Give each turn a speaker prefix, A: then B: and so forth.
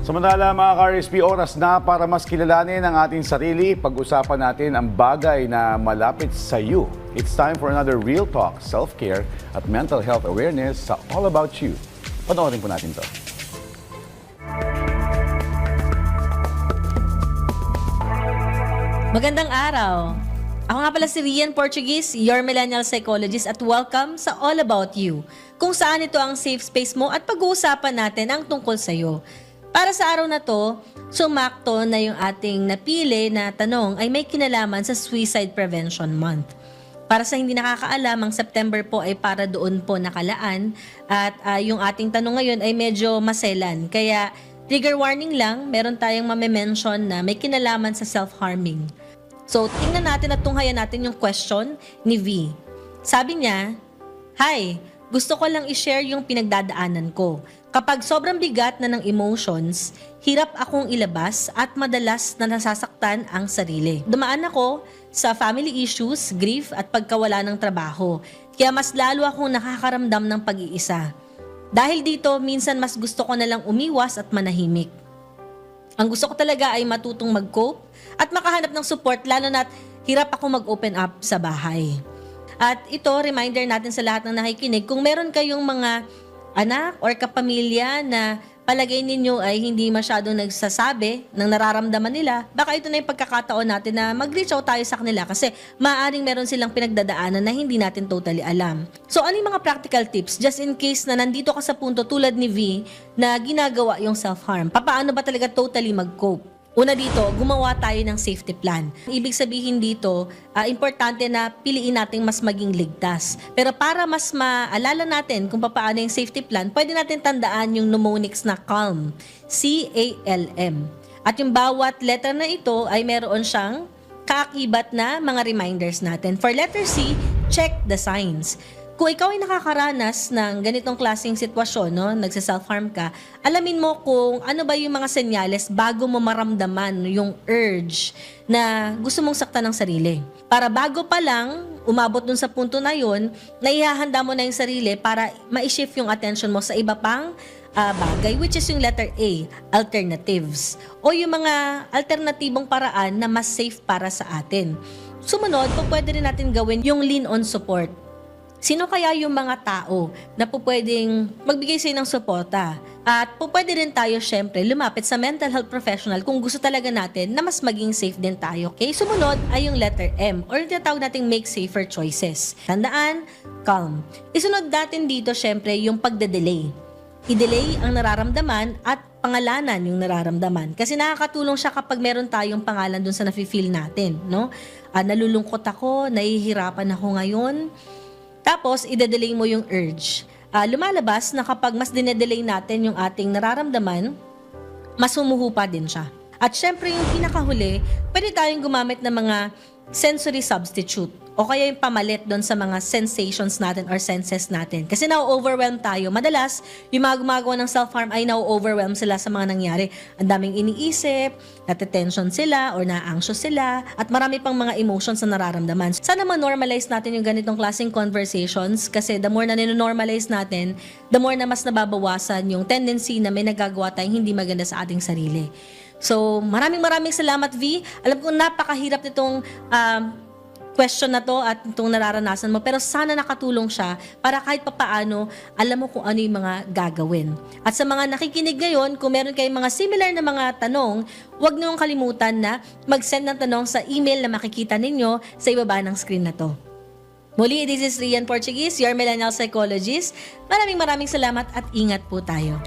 A: Samantala mga ka-RSP, oras na para mas kilalanin ang ating sarili. Pag-usapan natin ang bagay na malapit sa iyo. It's time for another Real Talk, self-care at mental health awareness sa All About You. Panoorin po natin to.
B: Magandang araw! Ako nga pala si Rian Portuguese, your millennial psychologist, at welcome sa All About You, kung saan ito ang safe space mo at pag-uusapan natin ang tungkol sa iyo. Para sa araw na to, sumakto na yung ating napili na tanong ay may kinalaman sa Suicide Prevention Month. Para sa hindi nakakaalam, ang September po ay para doon po nakalaan at yung ating tanong ngayon ay medyo maselan. Kaya trigger warning lang, meron tayong mame-mention na may kinalaman sa self-harming. So, tingnan natin at tunghayan natin yung question ni V. Sabi niya, "Hi, gusto ko lang i-share yung pinagdadaanan ko. Kapag sobrang bigat na ng emotions, hirap akong ilabas at madalas na nasasaktan ang sarili. Dumaan ako sa family issues, grief at pagkawala ng trabaho. Kaya mas lalo akong nakakaramdam ng pag-iisa. Dahil dito, minsan mas gusto ko na lang umiwas at manahimik. Ang gusto ko talaga ay matutong mag-cope at makahanap ng support, lalo na't hirap ako mag-open up sa bahay." At ito, reminder natin sa lahat ng nakikinig, kung meron kayong mga anak or kapamilya na palagay ninyo ay hindi masyadong nagsasabi ng nararamdaman nila, baka ito na yung pagkakataon natin na mag-reach out tayo sa kanila kasi maaaring meron silang pinagdadaanan na hindi natin totally alam. So ano yung mga practical tips just in case na nandito ka sa punto tulad ni V na ginagawa yung self-harm? Paano ba talaga totally mag-cope? Una dito, gumawa tayo ng safety plan. Ibig sabihin dito, importante na piliin nating mas maging ligtas. Pero para mas maalala natin kung paano yung safety plan, pwede natin tandaan yung mnemonics na CALM. C-A-L-M. At yung bawat letter na ito ay meron siyang kaakibat na mga reminders natin. For letter C, check the signs. Kung ikaw ay nakakaranas ng ganitong klaseng sitwasyon, no, nagsa-self-harm ka, alamin mo kung ano ba yung mga senyales bago mo maramdaman yung urge na gusto mong saktan ng sarili. Para bago pa lang umabot dun sa punto na yun, naihahanda mo na yung sarili para ma-shift yung attention mo sa iba pang bagay, which is yung letter A, alternatives. O yung mga alternatibong paraan na mas safe para sa atin. Sumunod, pwede rin natin gawin yung lean on support. Sino kaya yung mga tao na pwedeng magbigay sa'yo ng suporta? At pwede rin tayo syempre lumapit sa mental health professional kung gusto talaga natin na mas maging safe din tayo. Okay? Sumunod ay yung letter M or yung tinatawag nating make safer choices. Tandaan, calm. Isunod natin dito syempre yung pagde-delay. I-delay ang nararamdaman at pangalanan yung nararamdaman. Kasi nakakatulong siya kapag meron tayong pangalan dun sa nafe-feel natin. No? Nalulungkot ako, nahihirapan ako ngayon. Tapos, i-delay mo yung urge. Lumalabas na kapag mas dinedelay natin yung ating nararamdaman, mas humuhupa din siya. At syempre, yung pinakahuli, pwede tayong gumamit ng mga sensory substitute o kaya yung pamalit doon sa mga sensations natin or senses natin. Kasi na-overwhelm tayo. Madalas, yung mga gumagawa ng self-harm ay na-overwhelm sila sa mga nangyari. Ang daming iniisip, nate-tension sila or na-anxious sila, at marami pang mga emotions na nararamdaman. Sana ma-normalize natin yung ganitong klaseng conversations kasi the more na nino-normalize natin, the more na mas nababawasan yung tendency na may nagagawa tayong hindi maganda sa ating sarili. So, maraming salamat, V. Alam ko napakahirap nitong question na to at itong nararanasan mo, pero sana nakatulong siya para kahit papaano alam mo kung ano yung mga gagawin. At sa mga nakikinig ngayon, kung meron kayong mga similar na mga tanong, huwag niyong kalimutan na mag-send ng tanong sa email na makikita ninyo sa ibaba ng screen na to. Muli, this is Rian Portuguese, your millennial psychologist. Maraming salamat at ingat po tayo.